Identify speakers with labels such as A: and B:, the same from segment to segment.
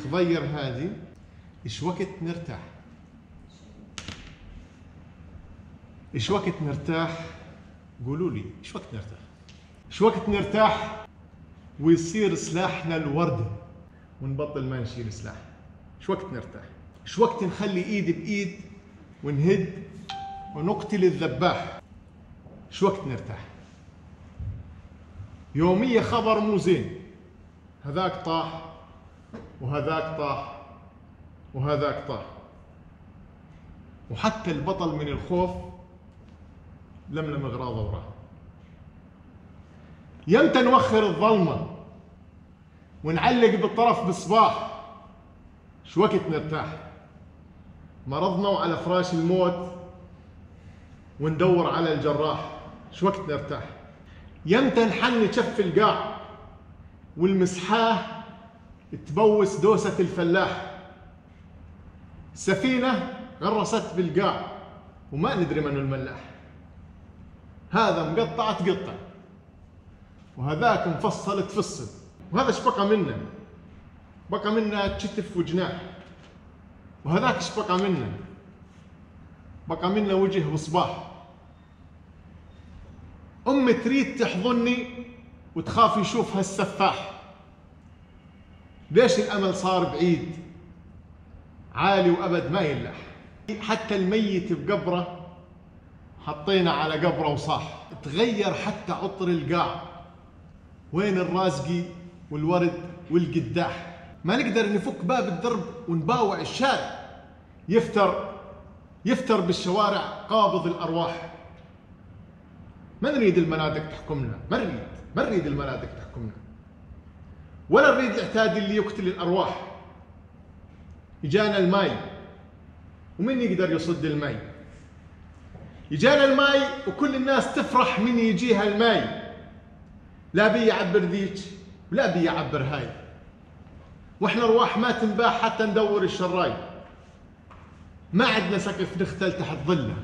A: الخضير هذه ايش وقت نرتاح؟ ايش وقت نرتاح؟ قولوا لي ايش وقت نرتاح؟ ايش وقت نرتاح ويصير سلاحنا الوردة ونبطل ما نشيل سلاح؟ ايش وقت نرتاح؟ ايش وقت نخلي ايد بايد ونهد ونقتل الذباح؟ ايش وقت نرتاح؟ يومية خبر مو زين، هذاك طاح وهذاك طاح وهذاك طاح، وحتى البطل من الخوف لملم اغراضه وراه. يمتى نوخر الظلمة ونعلق بالطرف بصباح؟ شو وقت نرتاح؟ مرضنا وعلى فراش الموت وندور على الجراح، شو وقت نرتاح؟ يمتى نحن شف القاع والمسحاه تبوس دوسة الفلاح؟ سفينة غرست بالقاع وما ندري منو الملاح، هذا مقطع تقطع وهذاك مفصل تفصل، وهذا ايش بقى منه؟ بقى منه كتف وجناح، وهذاك ايش بقى منه؟ بقى منه وجه وصباح. أمي تريد تحضني وتخاف يشوفها السفاح، ليش الأمل صار بعيد عالي وأبد ما ينلح؟ حتى الميت بقبره حطينا على قبره وصاح، تغير حتى عطر القاع، وين الرازقي والورد والقداح؟ ما نقدر نفك باب الدرب ونباوع الشارع، يفتر بالشوارع قابض الأرواح. ما نريد المنادق تحكمنا، ما نريد المنادق تحكمنا، ولا نريد الاعتاد اللي يقتل الأرواح. يجانا الماي ومن يقدر يصد الماي؟ يجانا الماي وكل الناس تفرح من يجيها الماي، لا بي يعبر ذيك ولا بي يعبر هاي، واحنا ارواح ما تنباح حتى ندور الشراي. ما عندنا سقف نختل تحت ظله،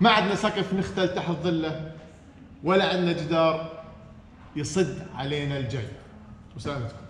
A: ما عندنا سقف نختل تحت ظله، ولا عندنا جدار يصد علينا الجاي. وسلامتكم.